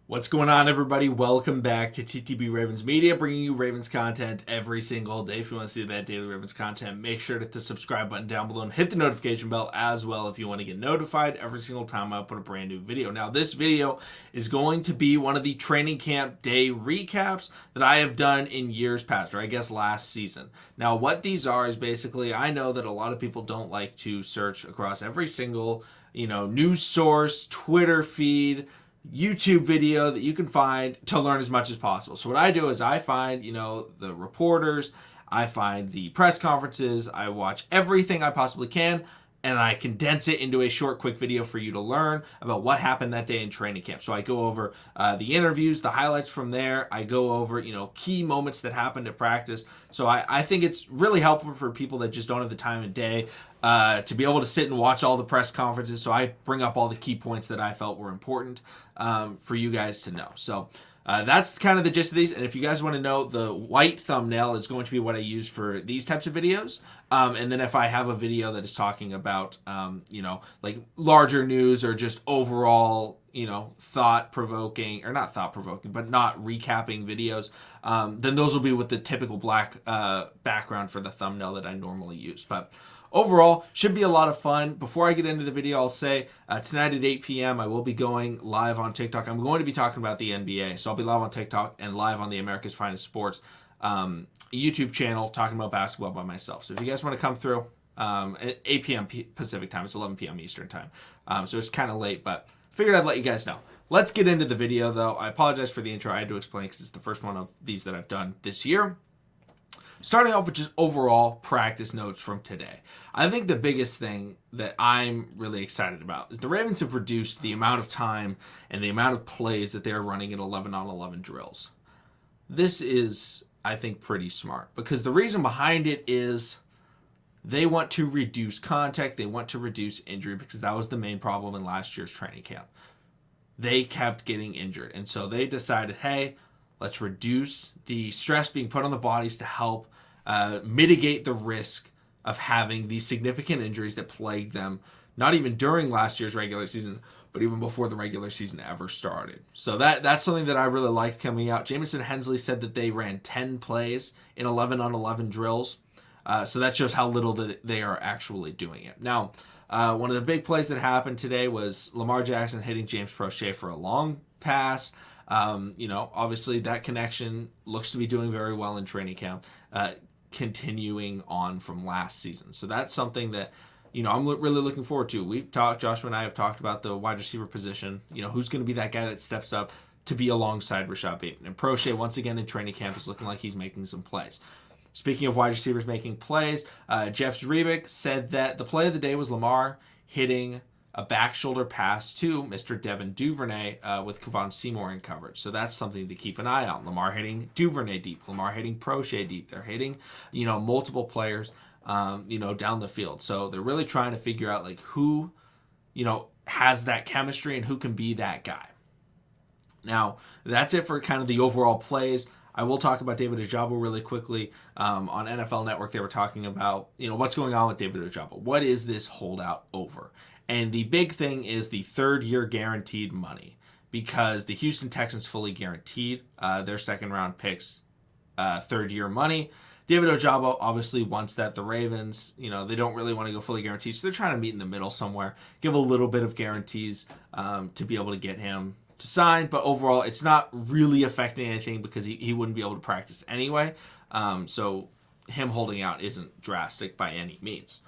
What's going on, everybody? Welcome back to TTB Ravens Media, bringing you Ravens content every single day. If you want to see that daily Ravens content, make sure to hit the subscribe button down below and hit the notification bell as well if you want to get notified every single time I put a brand new video. Now, this video is going to be one of the training camp day recaps that I have done in years past, or I guess last season. Now, what these are is basically, I know that a lot of people don't like to search across every single, news source, Twitter feed, YouTube video that you can find to learn as much as possible. So what I do is I find, the reporters, I find the press conferences, I watch everything I possibly can, and I condense it into a short, quick video for you to learn about what happened that day in training camp. So I go over the interviews, the highlights from there. I go over, key moments that happened at practice. So I think it's really helpful for people that just don't have the time of day to be able to sit and watch all the press conferences. So I bring up all the key points that I felt were important for you guys to know. So that's kind of the gist of these. And if you guys want to know, the white thumbnail is going to be what I use for these types of videos. And then if I have a video that is talking about, like larger news or just overall, thought-provoking, or not thought-provoking, but not recapping videos, then those will be with the typical black background for the thumbnail that I normally use. But overall, should be a lot of fun. Before I get into the video, I'll say tonight at 8 p.m. I will be going live on TikTok. I'm going to be talking about the NBA. So I'll be live on TikTok and live on the America's Finest Sports YouTube channel talking about basketball by myself. So if you guys want to come through at 8 p.m. Pacific time, it's 11 p.m. Eastern time. So it's kind of late, but figured I'd let you guys know. Let's get into the video, though. I apologize for the intro. I had to explain because it's the first one of these that I've done this year. Starting off with just overall practice notes from today. I think the biggest thing that I'm really excited about is the Ravens have reduced the amount of time and the amount of plays that they're running in 11-on-11 drills. This is, I think, pretty smart because the reason behind it is they want to reduce contact, they want to reduce injury because that was the main problem in last year's training camp. They kept getting injured, and so they decided, hey, let's reduce the stress being put on the bodies to help mitigate the risk of having these significant injuries that plagued them, not even during last year's regular season, but even before the regular season ever started. So that's something that I really liked coming out. Jamison Hensley said that they ran 10 plays in 11-on-11 drills. So that shows how little that they are actually doing it. Now, one of the big plays that happened today was Lamar Jackson hitting James Prochet for a long pass. Obviously that connection looks to be doing very well in training camp, continuing on from last season. So that's something that, I'm really looking forward to. Joshua and I have talked about the wide receiver position, who's going to be that guy that steps up to be alongside Rashad Bateman. And Prochet, once again in training camp, is looking like he's making some plays. Speaking of wide receivers making plays, Jeff Zrebiec said that the play of the day was Lamar hitting a back shoulder pass to Mr. Devin Duvernay with Kevon Seymour in coverage. So that's something to keep an eye on. Lamar hitting Duvernay deep. Lamar hitting Prochet deep. They're hitting, multiple players, down the field. So they're really trying to figure out like who, has that chemistry and who can be that guy. Now, that's it for kind of the overall plays. I will talk about David Ajabo really quickly. On NFL Network, they were talking about, what's going on with David Ajabo. What is this holdout over? And the big thing is the third-year guaranteed money because the Houston Texans fully guaranteed their second-round picks third-year money. David Ajabo obviously wants that. The Ravens, they don't really want to go fully guaranteed, so they're trying to meet in the middle somewhere, give a little bit of guarantees to be able to get him to sign. But overall, it's not really affecting anything because he wouldn't be able to practice anyway. So him holding out isn't drastic by any means.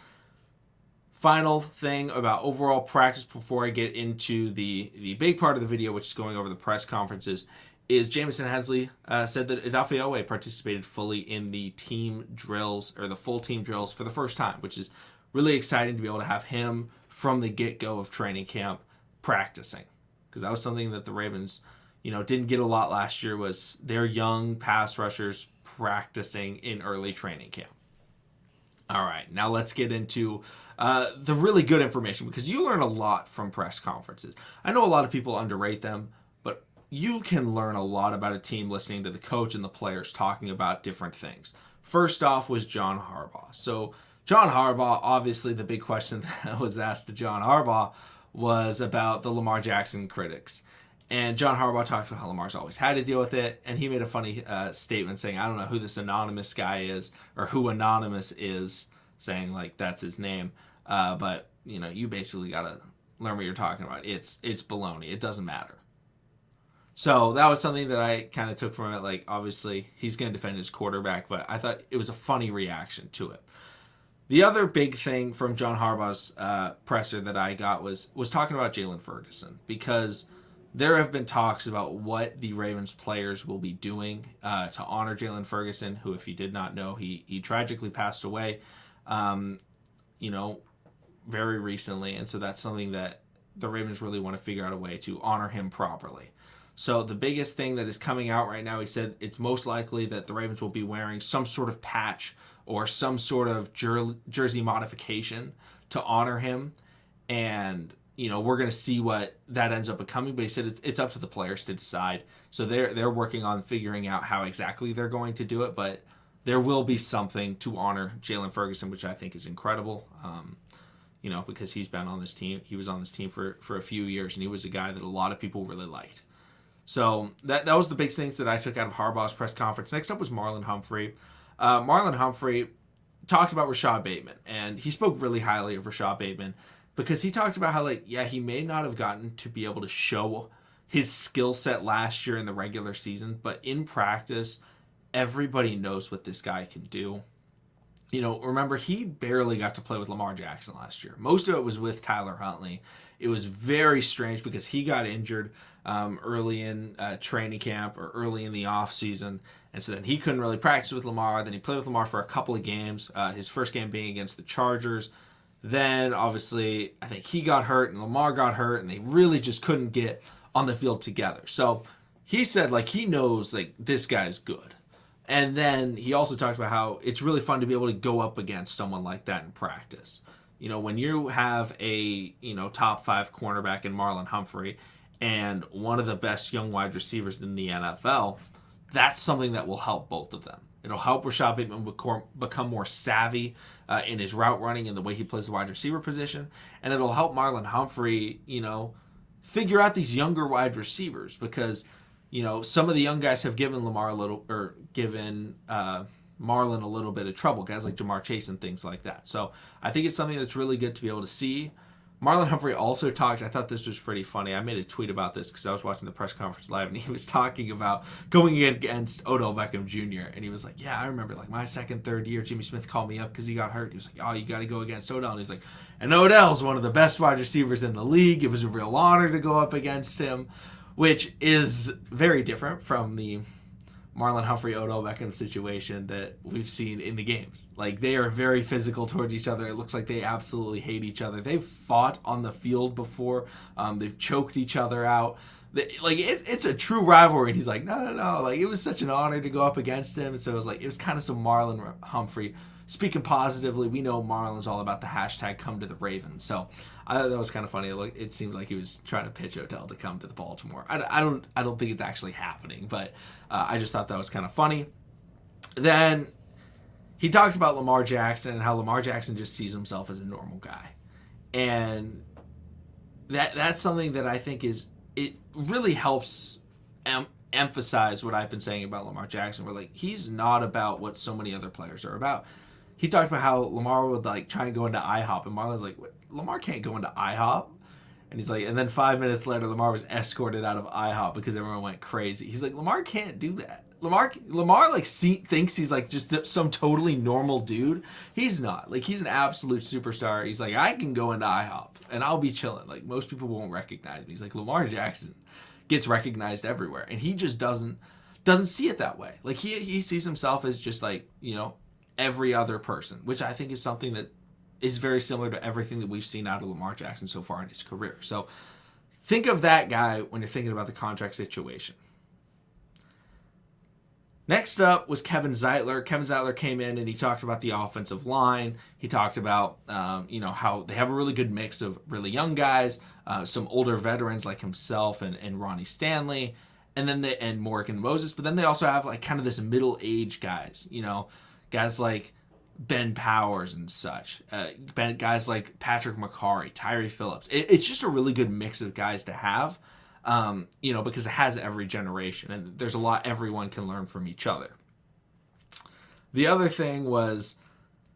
Final thing about overall practice before I get into the big part of the video, which is going over the press conferences, is Jamison Hensley said that Odafe participated fully in the team drills or the full team drills for the first time, which is really exciting to be able to have him from the get-go of training camp practicing. Because that was something that the Ravens, didn't get a lot last year was their young pass rushers practicing in early training camp. All right, now let's get into the really good information because you learn a lot from press conferences. I know a lot of people underrate them, but you can learn a lot about a team listening to the coach and the players talking about different things. First off was John Harbaugh. So John Harbaugh, obviously the big question that was asked to John Harbaugh was about the Lamar Jackson critics. And John Harbaugh talked about how Lamar's always had to deal with it, and he made a funny statement saying, I don't know who this anonymous guy is, or who Anonymous is, saying, like, that's his name. But, you basically got to learn what you're talking about. It's baloney. It doesn't matter. So that was something that I kind of took from it. Like, obviously, he's going to defend his quarterback, but I thought it was a funny reaction to it. The other big thing from John Harbaugh's presser that I got was talking about Jalen Ferguson, because there have been talks about what the Ravens players will be doing to honor Jalen Ferguson, who, if you did not know, he tragically passed away, very recently. And so that's something that the Ravens really want to figure out a way to honor him properly. So the biggest thing that is coming out right now, he said it's most likely that the Ravens will be wearing some sort of patch or some sort of jersey modification to honor him. And we're going to see what that ends up becoming. But he said it's up to the players to decide. So they're working on figuring out how exactly they're going to do it. But there will be something to honor Jalen Ferguson, which I think is incredible. Because he's been on this team. He was on this team for a few years, and he was a guy that a lot of people really liked. So that was the big things that I took out of Harbaugh's press conference. Next up was Marlon Humphrey. Marlon Humphrey talked about Rashad Bateman, and he spoke really highly of Rashad Bateman, because he talked about how, he may not have gotten to be able to show his skill set last year in the regular season, but in practice, everybody knows what this guy can do. Remember, he barely got to play with Lamar Jackson last year. Most of it was with Tyler Huntley. It was very strange because he got injured early in training camp or early in the offseason. And so then he couldn't really practice with Lamar. Then he played with Lamar for a couple of games, his first game being against the Chargers. Then, obviously, I think he got hurt and Lamar got hurt, and they really just couldn't get on the field together. So he said, he knows, this guy's good. And then he also talked about how it's really fun to be able to go up against someone like that in practice. When you have a, top 5 cornerback in Marlon Humphrey and one of the best young wide receivers in the NFL, that's something that will help both of them. It'll help Rashad Bateman become more savvy in his route running and the way he plays the wide receiver position. And it'll help Marlon Humphrey, figure out these younger wide receivers, because some of the young guys have given Marlon a little bit of trouble, guys like Jamar Chase and things like that. So I think it's something that's really good to be able to see. Marlon Humphrey also talked, I thought this was pretty funny. I made a tweet about this because I was watching the press conference live, and he was talking about going against Odell Beckham Jr. And he was like, yeah, I remember my second, third year, Jimmy Smith called me up because he got hurt. He was like, oh, you got to go against Odell. And he's like, and Odell's one of the best wide receivers in the league. It was a real honor to go up against him, which is very different from the Marlon Humphrey, Odell Beckham situation that we've seen in the games. They are very physical towards each other. It looks like they absolutely hate each other. They've fought on the field before. They've choked each other out. It's a true rivalry. And he's like, no. It was such an honor to go up against him. And so it was kind of some Marlon Humphrey speaking positively. We know Marlon's all about the hashtag come to the Ravens. So I thought that was kind of funny. It seemed like he was trying to pitch Odell to come to the Baltimore. I don't think it's actually happening, but I just thought that was kind of funny. Then he talked about Lamar Jackson and how Lamar Jackson just sees himself as a normal guy. And that's something that I think it really helps emphasize what I've been saying about Lamar Jackson, where he's not about what so many other players are about. He talked about how Lamar would try and go into IHOP, and Marlon's like, Lamar can't go into IHOP. And he's like, and then 5 minutes later, Lamar was escorted out of IHOP because everyone went crazy. He's like, Lamar can't do that. Lamar thinks he's just some totally normal dude. He's not. He's an absolute superstar. He's like, I can go into IHOP and I'll be chilling. Most people won't recognize me. He's like, Lamar Jackson gets recognized everywhere, and he just doesn't see it that way. He sees himself as just every other person, which I think is something that is very similar to everything that we've seen out of Lamar Jackson so far in his career. So think of that guy when you're thinking about the contract situation. Next up was Kevin Zeitler. Kevin Zeitler came in and he talked about the offensive line. He talked about how they have a really good mix of really young guys, some older veterans like himself and Ronnie Stanley, and then and Morgan Moses. But then they also have kind of this middle-aged guys, guys like Ben Powers and such, guys like Patrick McCarry, Tyree Phillips. It's just a really good mix of guys to have. Because it has every generation, and there's a lot everyone can learn from each other. The other thing was,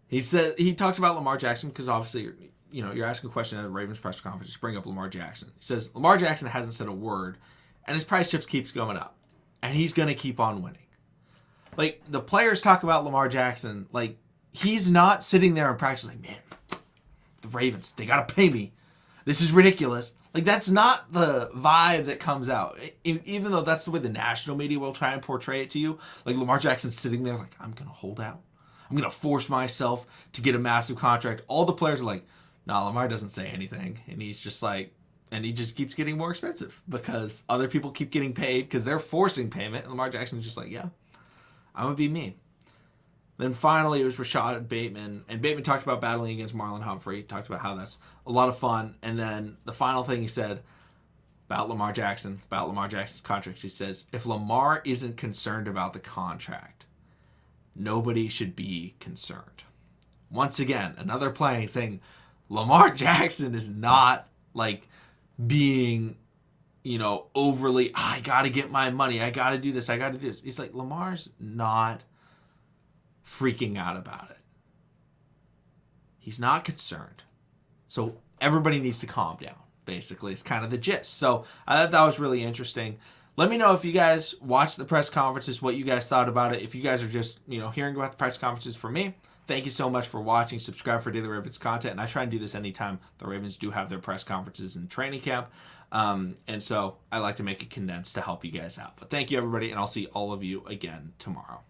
he talked about Lamar Jackson, because obviously, you're asking a question at the Ravens press conference, you bring up Lamar Jackson. He says, Lamar Jackson hasn't said a word, and his price chips keeps going up, and he's going to keep on winning. Like, the players talk about Lamar Jackson, like, he's not sitting there in practice like, man, the Ravens, they got to pay me. This is ridiculous. Like, that's not the vibe that comes out. Even though that's the way the national media will try and portray it to you. Like, Lamar Jackson's sitting there like, I'm going to hold out. I'm going to force myself to get a massive contract. All the players are like, nah, Lamar doesn't say anything. And he's just like, and he just keeps getting more expensive because other people keep getting paid because they're forcing payment. And Lamar Jackson's just like, yeah, I'm going to be me. Then finally, it was Rashad Bateman. And Bateman talked about battling against Marlon Humphrey. He talked about how that's a lot of fun. And then the final thing he said about Lamar Jackson's contract, he says, if Lamar isn't concerned about the contract, nobody should be concerned. Once again, another play saying Lamar Jackson is not like being, overly, I got to get my money. I got to do this. He's like, Lamar's not freaking out about it. He's not concerned. So everybody needs to calm down, basically. It's kind of the gist. So I thought that was really interesting. Let me know if you guys watched the press conferences, what you guys thought about it. If you guys are just, hearing about the press conferences from me, thank you so much for watching. Subscribe for daily Ravens content. And I try and do this anytime the Ravens do have their press conferences in training camp. And so I like to make it condensed to help you guys out. But thank you, everybody, and I'll see all of you again tomorrow.